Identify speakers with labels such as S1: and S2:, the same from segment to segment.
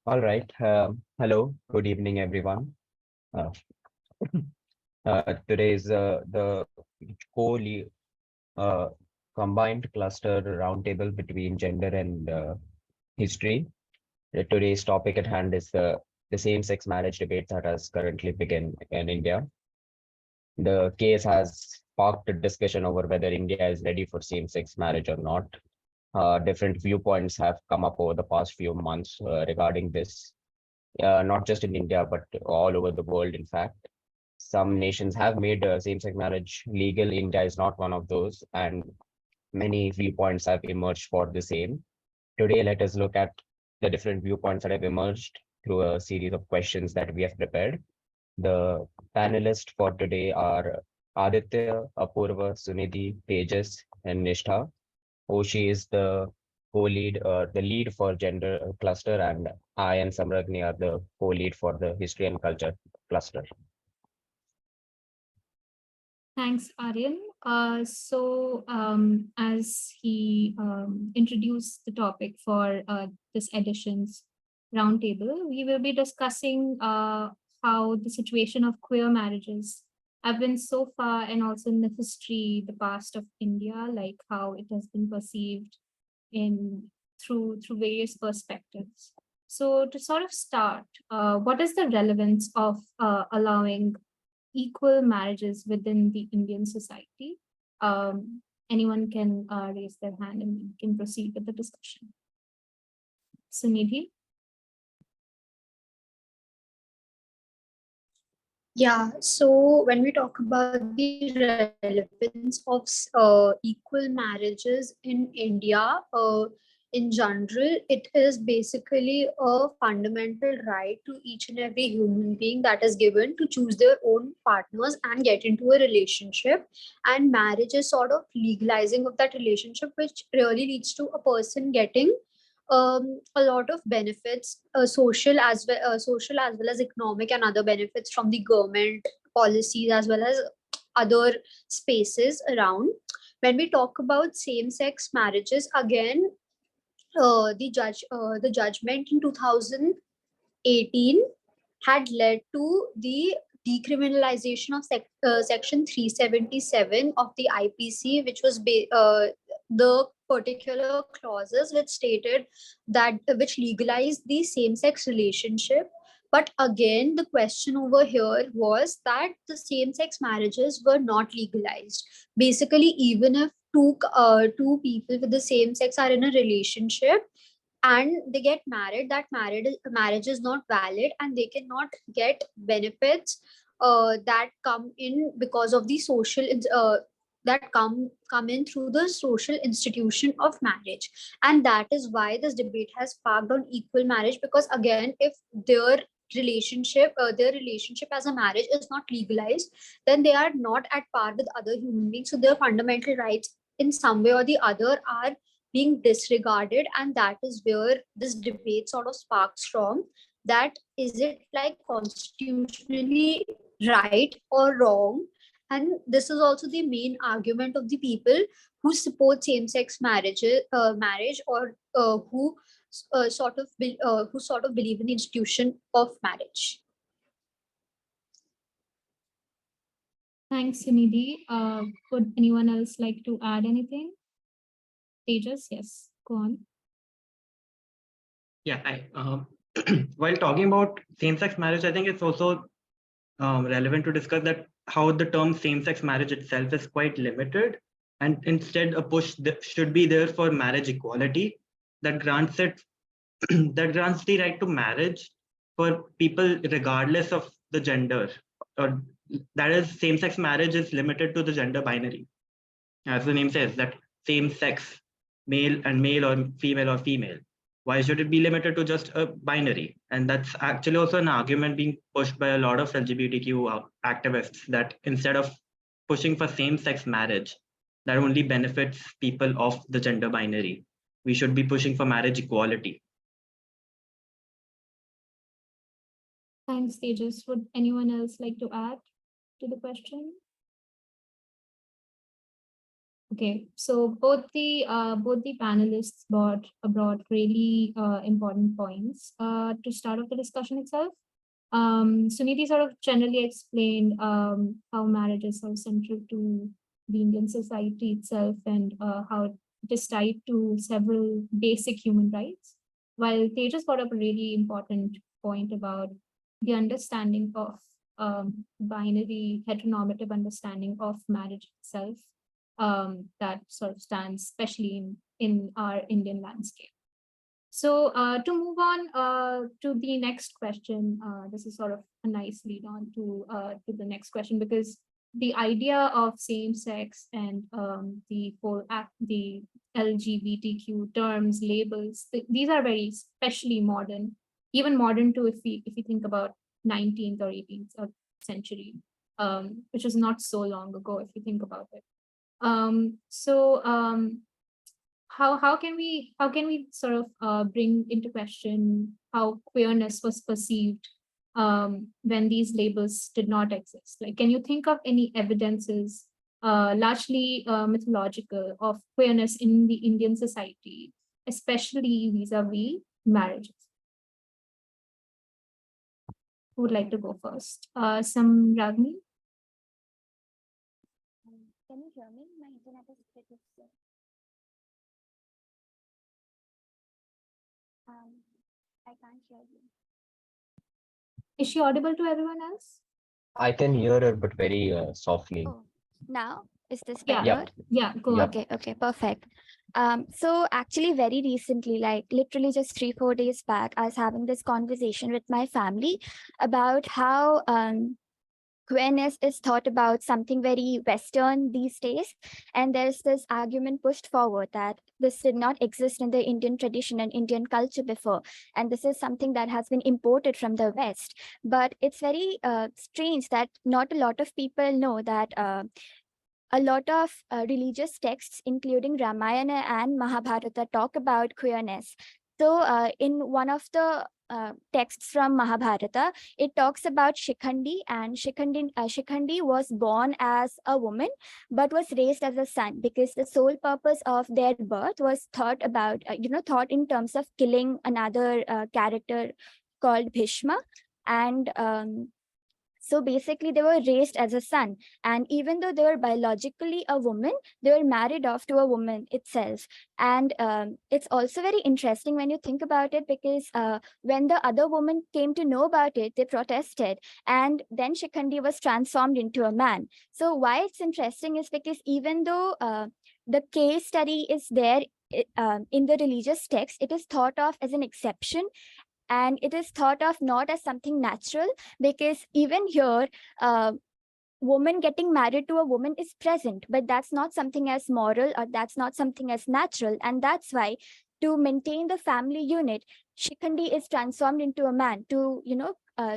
S1: All right. Hello. Good evening, everyone. Uh, Today is the co-lead uh, combined cluster roundtable between gender and history. Today's topic at hand is the same-sex marriage debate that has currently begun in India. The case has sparked a discussion over whether India is ready for same-sex marriage or not. Different viewpoints have come up over the past few months regarding this, not just in India, but all over the world, in fact. Some nations have made same-sex marriage legal. India is not one of those, and many viewpoints have emerged for the same. Today, let us look at the different viewpoints that have emerged through a series of questions that we have prepared. The panelists for today are Aditya, Apurva, Sunidhi, Tejas, and Nishtha. Oshi is the lead for gender cluster, and I and Samragni are the co-lead for the history and culture cluster.
S2: Thanks, Aryan. As he introduced the topic for this edition's roundtable, we will be discussing how the situation of queer marriages have been so far, and also in the history, the past of India, like how it has been perceived in through various perspectives. So, to sort of start, what is the relevance of allowing equal marriages within the Indian society? Anyone can raise their hand and we can proceed with the discussion. Sunidhi?
S3: Yeah, so when we talk about the relevance of equal marriages in India, in general, it is basically a fundamental right to each and every human being that is given to choose their own partners and get into a relationship. And marriage is sort of legalizing of that relationship, which really leads to a person getting a lot of benefits, social as well as economic and other benefits from the government policies as well as other spaces around. When we talk about same-sex marriages, again, the judgment in 2018 had led to the decriminalization of section 377 of the IPC, which was the particular clauses which stated that which legalized the same-sex relationship. But again, the question over here was that the same-sex marriages were not legalized. Basically, even if two people with the same sex are in a relationship and they get married, that marriage is not valid and they cannot get benefits that come in because of the that come in through the social institution of marriage. And that is why this debate has sparked on equal marriage, because again, if their relationship as a marriage is not legalized, then they are not at par with other human beings, so their fundamental rights in some way or the other are being disregarded. And that is where this debate sort of sparks from, that is it like constitutionally right or wrong. And this is also the main argument of the people who support same-sex marriage, or who sort of believe in the institution of marriage.
S2: Thanks, Sunidhi. Would anyone else like to add anything? Tejas, yes, go on.
S4: Yeah, while talking about same-sex marriage, I think it's also relevant to discuss that how the term same-sex marriage itself is quite limited, and instead a push should be there for marriage equality that grants that grants the right to marriage for people regardless of the gender. Or that is, same-sex marriage is limited to the gender binary, as the name says, that same sex, male and male or female. Why should it be limited to just a binary? And that's actually also an argument being pushed by a lot of LGBTQ activists, that instead of pushing for same-sex marriage that only benefits people of the gender binary, we should be pushing for marriage equality.
S2: Thanks, Tejas. Would anyone else like to add to the question? Okay, so both the panelists brought really important points to start off the discussion itself. Suniti sort of generally explained how marriage is so central to the Indian society itself, and how it is tied to several basic human rights. While Tejas brought up a really important point about the understanding of binary heteronormative understanding of marriage itself, that sort of stands especially in our Indian landscape. So to move on to the next question, this is sort of a nice lead on to the next question, because the idea of same sex and the LGBTQ terms, labels, these are very especially modern, even modern too, if we think about 19th or 18th century, which is not so long ago if you think about it. How can we sort of bring into question how queerness was perceived when these labels did not exist? Like, can you think of any evidences, largely mythological, of queerness in the Indian society, especially vis-a-vis marriages? Who would like to go first? Some Ragni?
S5: Can you hear me? My internet is pretty slow. I can't hear you.
S2: Is she audible to everyone else?
S1: I can hear her, but very softly.
S5: Oh, now is this
S2: Yeah.
S5: better?
S2: Yeah, go
S1: Yep.
S2: on.
S5: Okay, perfect. So actually very recently, like literally just 3-4 days back, I was having this conversation with my family about how queerness is thought about something very Western these days. And there's this argument pushed forward that this did not exist in the Indian tradition and Indian culture before. And this is something that has been imported from the West. But it's very strange that not a lot of people know that a lot of religious texts, including Ramayana and Mahabharata, talk about queerness. So in one of the texts from Mahabharata, it talks about Shikhandi, and Shikhandi was born as a woman but was raised as a son, because the sole purpose of their birth was thought about, thought in terms of killing another character called Bhishma. And so basically, they were raised as a son. And even though they were biologically a woman, they were married off to a woman itself. And it's also very interesting when you think about it, because when the other woman came to know about it, they protested. And then Shikhandi was transformed into a man. So why it's interesting is because even though the case study is there in the religious text, it is thought of as an exception, and it is thought of not as something natural, because even here woman getting married to a woman is present, but that's not something as moral, or that's not something as natural. And that's why, to maintain the family unit, Shikhandi is transformed into a man to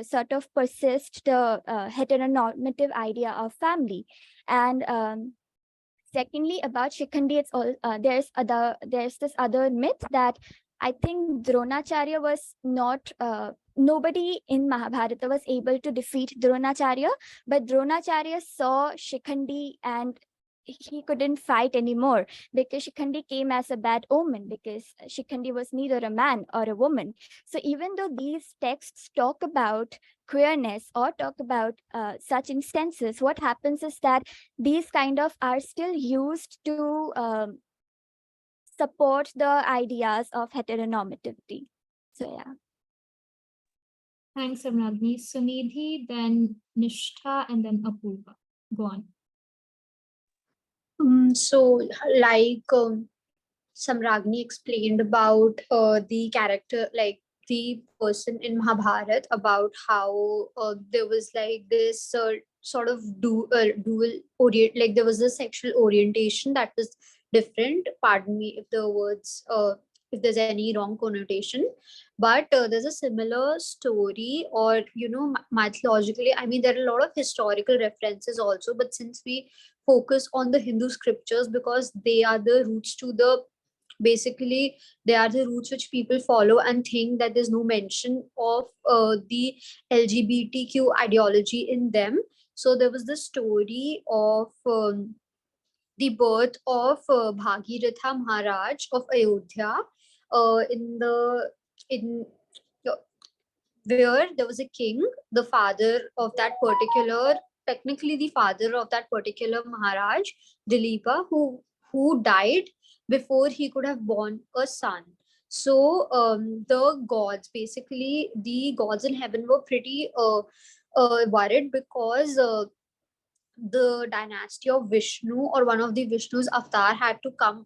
S5: sort of persist the heteronormative idea of family. And secondly, about Shikhandi, it's all there's this other myth that I think Dronacharya was not nobody in Mahabharata was able to defeat Dronacharya, but Dronacharya saw Shikhandi and he couldn't fight anymore, because Shikhandi came as a bad omen, because Shikhandi was neither a man or a woman. So even though these texts talk about queerness or talk about such instances, what happens is that these kind of are still used to support the ideas of heteronormativity. So yeah.
S2: Thanks, Ragni. Sunidhi, then Nishtha, and then Apurva. Go on.
S3: So, like Samragni explained about the character, like the person in Mahabharata, about how there was like this sort of dual orient, like there was a sexual orientation that was different. Pardon me if the words, if there's any wrong connotation, but there's a similar story, or mythologically. I mean, there are a lot of historical references also, but since we focus on the Hindu scriptures because they are the roots to the basically they are the roots which people follow and think that there's no mention of the LGBTQ ideology in them. So there was the story of the birth of Bhagiratha Maharaj of Ayodhya, in the in where there was a king, the father of that particular, technically the father of that particular Maharaj, Dilipa, who died before he could have born a son. So the gods, basically the gods in heaven, were pretty worried because the dynasty of Vishnu, or one of the Vishnu's avatar, had to come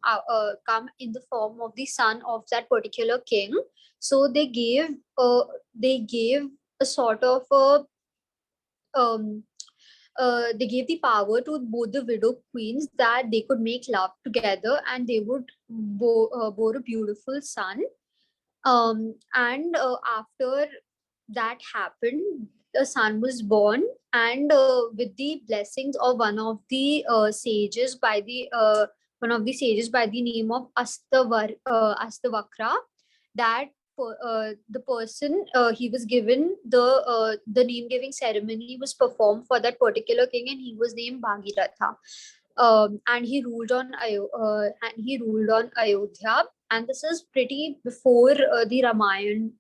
S3: in the form of the son of that particular king. So they gave a sort of a they gave the power to both the widow queens that they could make love together and they would bore a beautiful son. And after that happened, the son was born, and with the blessings of one of the sages by the name of Astavakra, that the person, he was given the name giving ceremony was performed for that particular king, and he was named Bhagiratha. And he ruled on Ayodhya, and this is pretty before the Ramayana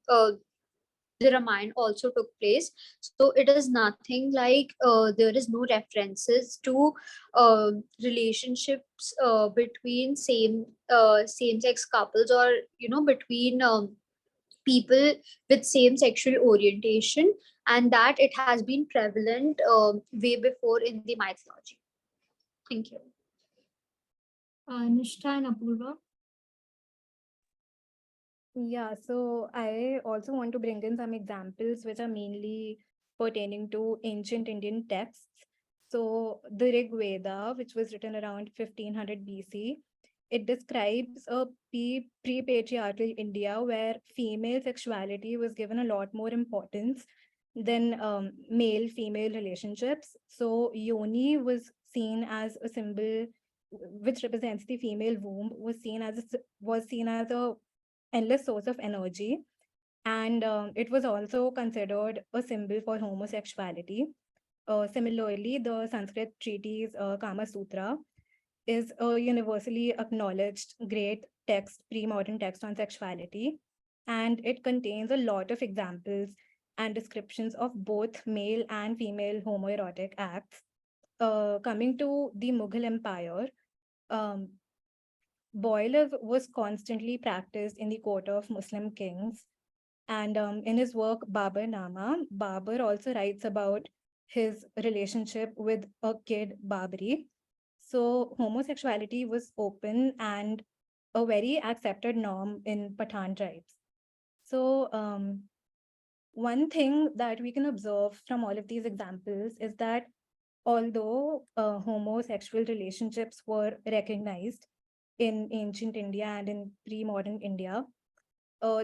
S3: also took place. So it is nothing like there is no references to relationships between same sex couples, or between people with same sexual orientation, and that it has been prevalent way before in the mythology. Thank you.
S2: Nishta and Apurva.
S6: Yeah, so I also want to bring in some examples which are mainly pertaining to ancient Indian texts. So the Rig Veda, which was written around 1500 BC, it describes a pre-patriarchal India where female sexuality was given a lot more importance than male-female relationships. So yoni was seen as a symbol which represents the female womb, was seen as a endless source of energy, and it was also considered a symbol for homosexuality. Similarly, the Sanskrit treatise Kama Sutra is a universally acknowledged great text, pre-modern text on sexuality, and it contains a lot of examples and descriptions of both male and female homoerotic acts. Coming to the Mughal Empire, um, boiler was constantly practiced in the court of Muslim kings. And in his work, Babar Nama, Babar also writes about his relationship with a kid, Babri. So homosexuality was open and a very accepted norm in Pathan tribes. So one thing that we can observe from all of these examples is that although homosexual relationships were recognized in ancient India and in pre-modern India,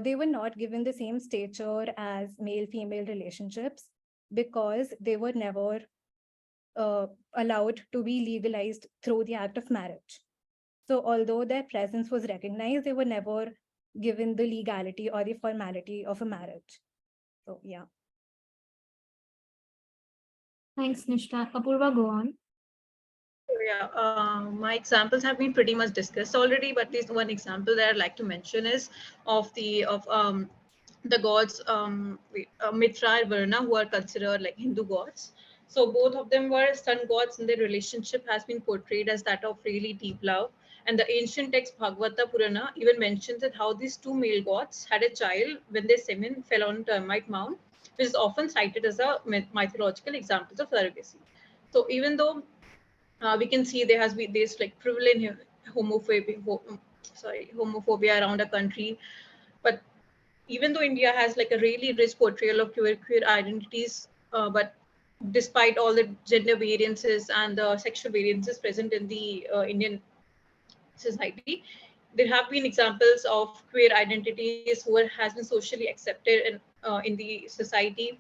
S6: they were not given the same stature as male-female relationships because they were never allowed to be legalized through the act of marriage. So although their presence was recognized, they were never given the legality or the formality of a marriage. So yeah.
S2: Thanks, Nishta. Apurva, go on.
S7: Yeah, my examples have been pretty much discussed already, but there's one example that I'd like to mention is of the gods Mitra and Varuna, who are considered like Hindu gods. So both of them were sun gods, and their relationship has been portrayed as that of really deep love. And the ancient text Bhagavata Purana even mentions that how these two male gods had a child when their semen fell on a termite mound, which is often cited as a mythological example of surrogacy. So even though we can see there has been this like prevalent homophobia around a country, but even though India has like a really rich portrayal of queer identities, but despite all the gender variances and the sexual variances present in the Indian society, there have been examples of queer identities who has been socially accepted in the society.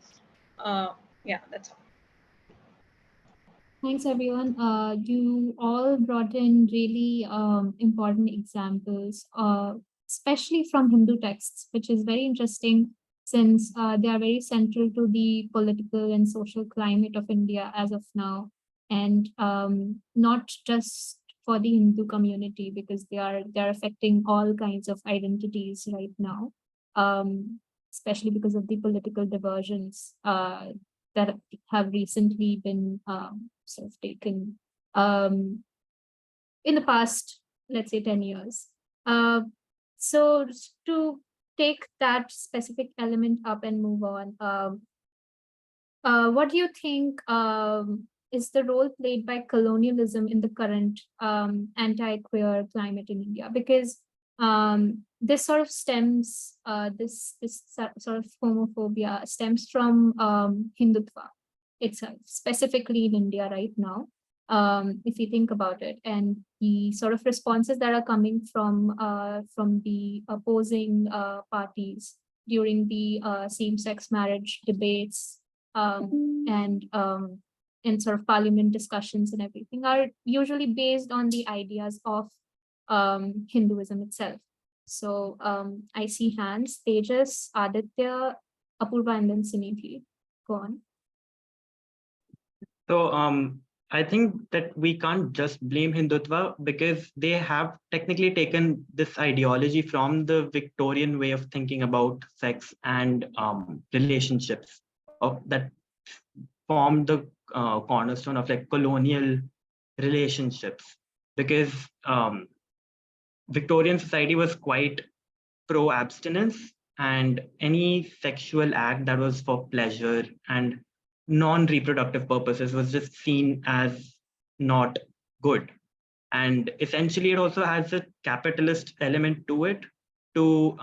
S7: Yeah, that's all.
S2: Thanks, everyone. You all brought in really important examples, especially from Hindu texts, which is very interesting since they are very central to the political and social climate of India as of now, and not just for the Hindu community, because they're affecting all kinds of identities right now, especially because of the political diversions that have recently been sort of taken in the past, let's say 10 years. So to take that specific element up and move on, what do you think is the role played by colonialism in the current anti-queer climate in India? Because this sort of stems, this sort of homophobia stems from Hindutva itself, specifically in India right now. If you think about it, and the sort of responses that are coming from the opposing parties during the same-sex marriage debates and sort of parliament discussions and everything are usually based on the ideas of Hinduism itself. So I see hands, Tejas, Aditya, Apurva, and then Sinevi. Go on.
S4: So I think that we can't just blame Hindutva, because they have technically taken this ideology from the Victorian way of thinking about sex and relationships that formed the cornerstone of like colonial relationships. Because Victorian society was quite pro-abstinence, and any sexual act that was for pleasure and non-reproductive purposes was just seen as not good. And essentially, it also has a capitalist element to it, to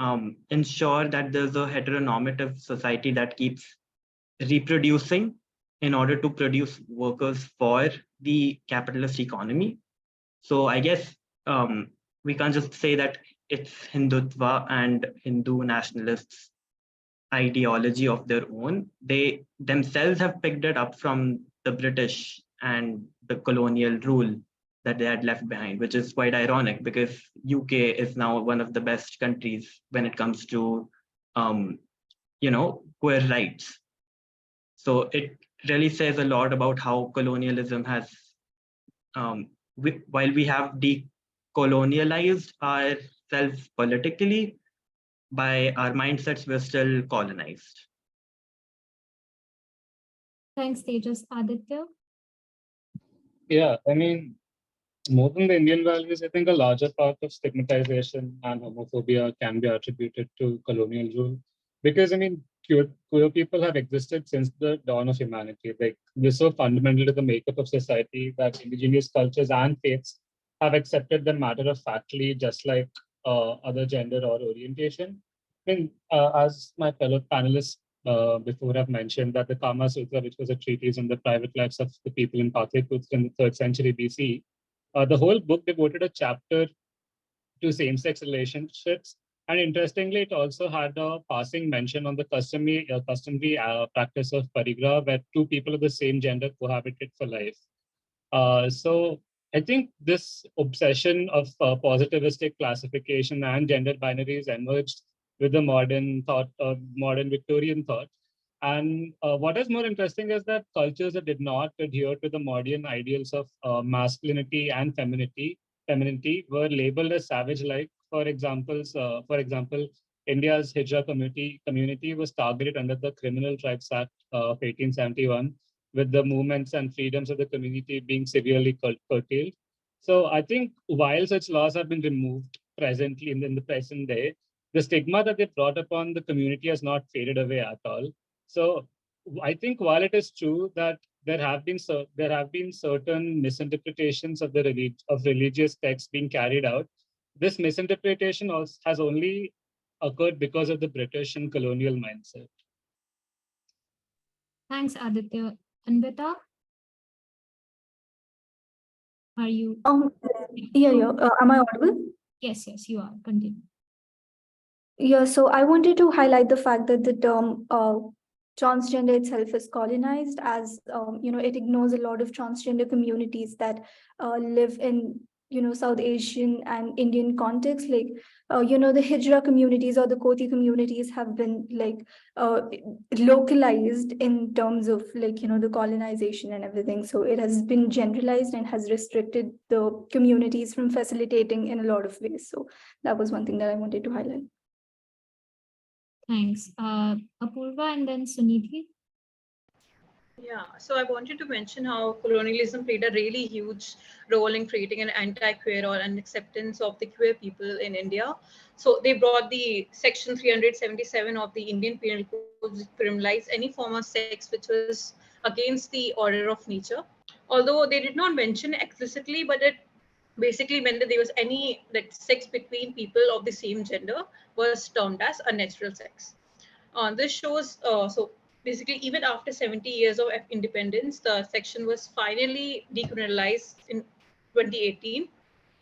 S4: ensure that there's a heteronormative society that keeps reproducing in order to produce workers for the capitalist economy. So I guess we can't just say that it's Hindutva and Hindu nationalists' ideology of their own. They themselves have picked it up from the British and the colonial rule that they had left behind, which is quite ironic, because UK is now one of the best countries when it comes to, queer rights. So it really says a lot about how colonialism has, while we have decolonialized ourselves politically, by our mindsets, we're still colonized.
S2: Thanks, Tejas. Aditya?
S8: Yeah, I mean, more than the Indian values, I think a larger part of stigmatization and homophobia can be attributed to colonial rule. Because, I mean, queer people have existed since the dawn of humanity. Like, they're so fundamental to the makeup of society that indigenous cultures and faiths have accepted them matter of factly, just like other gender or orientation. I mean, as my fellow panelists before have mentioned, that the Kama Sutra, which was a treatise on the private lives of the people in Patliputra in the 3rd century BC, the whole book devoted a chapter to same-sex relationships. And interestingly, it also had a passing mention on the customary practice of parigraha, where two people of the same gender cohabited for life. So I think this obsession of positivistic classification and gender binaries emerged with the modern thought, modern Victorian thought. And what is more interesting is that cultures that did not adhere to the modern ideals of masculinity and femininity were labeled as savage-like. For example, India's Hijra community was targeted under the Criminal Tribes Act of 1871, with the movements and freedoms of the community being severely curtailed. So I think while such laws have been removed presently in the present day, the stigma that they brought upon the community has not faded away at all. So I think while it is true that there have been certain misinterpretations of religious texts being carried out, this misinterpretation has only occurred because of the British and colonial mindset.
S2: Thanks, Aditya. Anvita? Are you?
S9: Yeah. Am I audible?
S2: Yes, you are. Continue.
S9: Yeah, so I wanted to highlight the fact that the term transgender itself is colonized, as it ignores a lot of transgender communities that live in South Asian and Indian context, like, the Hijra communities or the Koti communities have been like localized in terms of like, the colonization and everything. So it has been generalized and has restricted the communities from facilitating in a lot of ways. So that was one thing that I wanted to highlight.
S2: Thanks. Apurva and then Sunidhi.
S7: Yeah, so I wanted to mention how colonialism played a really huge role in creating an anti-queer or an acceptance of the queer people in India. So they brought the Section 377 of the Indian Penal Code, which criminalized any form of sex which was against the order of nature. Although they did not mention explicitly, but it basically meant that there was any that sex between people of the same gender was termed as unnatural sex. This shows, so basically, even after 70 years of independence, the section was finally decriminalized in 2018.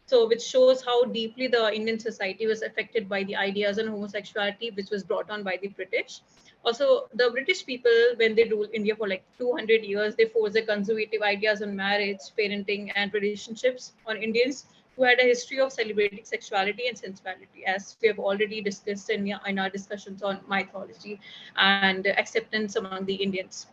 S7: So, which shows how deeply the Indian society was affected by the ideas on homosexuality, which was brought on by the British. Also, the British people, when they ruled India for like 200 years, they forced their conservative ideas on marriage, parenting, and relationships on Indians who had a history of celebrating sexuality and sensuality, as we have already discussed in our discussions on mythology and acceptance among the Indians.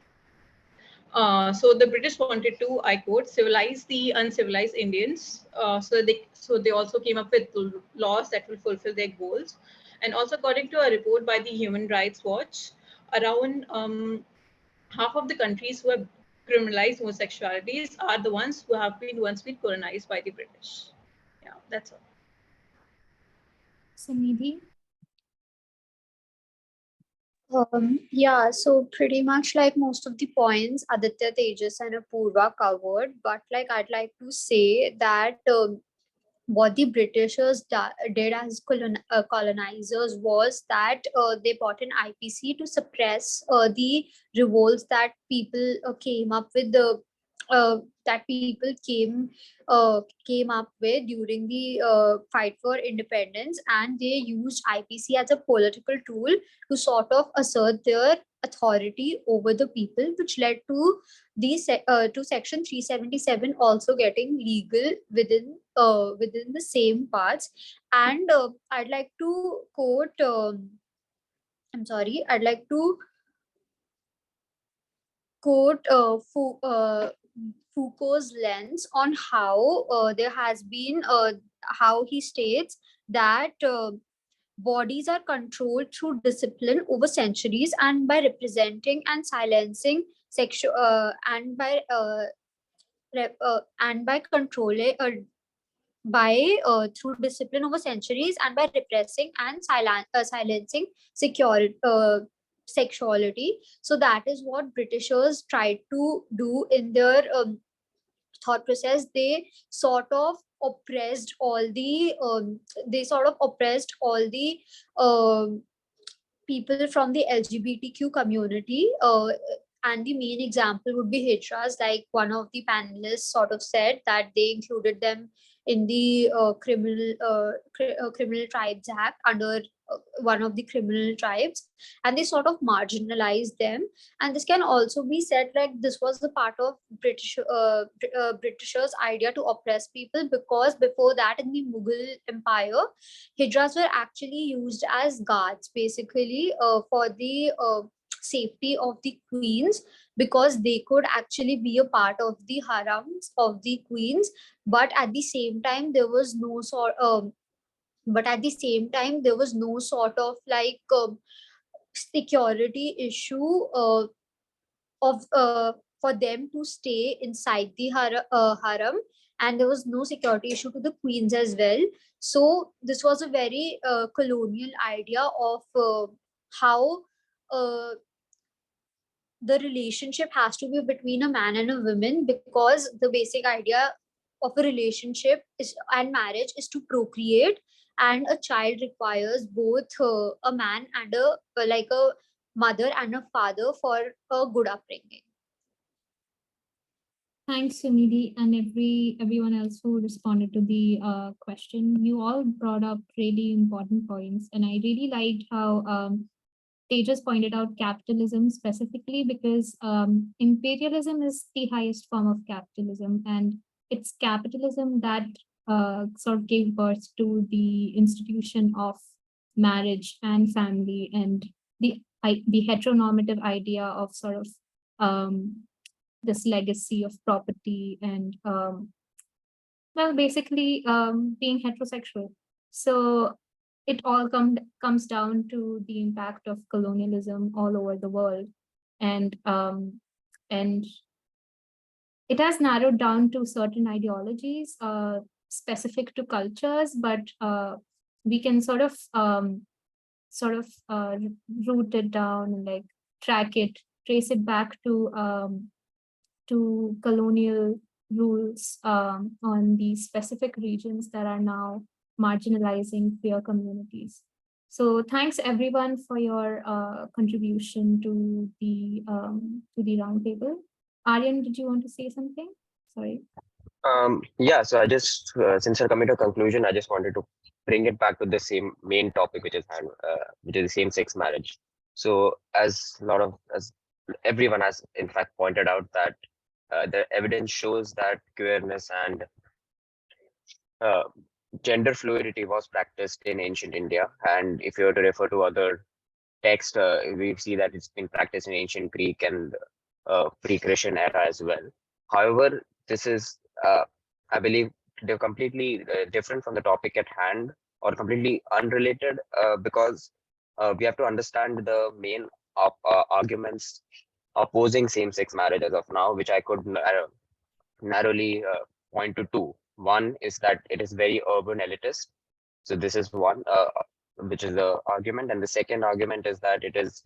S7: So the British wanted to, I quote, civilize the uncivilized Indians. So they also came up with laws that will fulfill their goals. And also, according to a report by the Human Rights Watch, around half of the countries who have criminalized homosexualities are the ones who have been once been colonized by the British. Yeah, that's all.
S2: Sunidhi.
S3: Yeah, so pretty much like most of the points Aditya, Tejas, and Apurva covered, but like I'd like to say that what the Britishers did as colonizers was that they bought an IPC to suppress the revolts that people came up with the that people came up with during the fight for independence, and they used IPC as a political tool to sort of assert their authority over the people, which led to to Section 377 also getting legal within the same parts. And I'd like to quote. I'm sorry. I'd like to quote Foucault's lens on how there has been how he states that bodies are controlled through discipline over centuries, and by representing and silencing sexual and by controlling by through discipline over centuries, and by repressing and silencing security sexuality. So that is what Britishers tried to do in their thought process. They sort of oppressed all the um, people from the LGBTQ community. And the main example would be Hitras. Like one of the panelists sort of said that they included them in the Criminal Tribes Act under one of the criminal tribes, and they sort of marginalized them. And this can also be said like this was the part of Britishers' idea to oppress people, because before that in the Mughal Empire, hijras were actually used as guards basically for the safety of the queens, because they could actually be a part of the harems of the queens. But at the same time there was no sort but at the same time there was no sort of like security issue of for them to stay inside the harem, and there was no security issue to the queens as well. So this was a very colonial idea of how uh, the relationship has to be between a man and a woman, because the basic idea of a relationship is and marriage is to procreate, and a child requires both a man and a mother and a father for a good upbringing.
S2: Thanks, Sunidhi, and everyone else who responded to the question. You all brought up really important points, and I really liked how Tejas pointed out capitalism specifically, because imperialism is the highest form of capitalism, and it's capitalism that sort of gave birth to the institution of marriage and family, and the heteronormative idea of sort of this legacy of property and well, basically being heterosexual. So it all comes down to the impact of colonialism all over the world, and it has narrowed down to certain ideologies specific to cultures, but we can sort of root it down and like track it, trace it back to colonial rules on these specific regions that are now marginalizing queer communities. So thanks everyone for your contribution to the roundtable. Aryan, did you want to say something? Sorry.
S1: Yeah, so I just, since we're coming to a conclusion, I just wanted to bring it back to the same main topic, which is the same-sex marriage. So as everyone has in fact pointed out that the evidence shows that queerness and gender fluidity was practiced in ancient India. And if you were to refer to other texts, we see that it's been practiced in ancient Greek and pre-Christian era as well. However, this is, I believe, they're completely different from the topic at hand, or completely unrelated, because we have to understand the main arguments opposing same-sex marriage as of now, which I could narrowly point to two. One is that it is very urban elitist. So this is one, which is the argument. And the second argument is that it is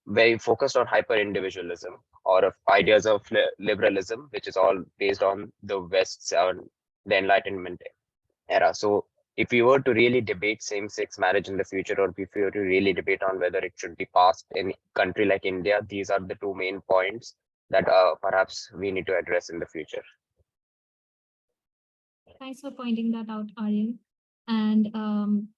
S1: very focused on hyper individualism, or of ideas of liberalism, which is all based on the West's the Enlightenment era. So if you were to really debate same-sex marriage in the future, or if you were to really debate on whether it should be passed in a country like India, these are the two main points that perhaps we need to address in the future.
S2: Thanks for pointing that out, Aryan. And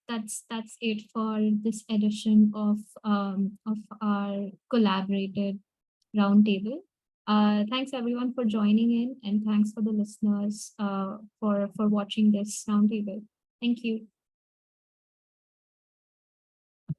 S2: that's it for this edition of our collaborated roundtable. Thanks everyone for joining in, and thanks for the listeners for watching this roundtable. Thank you.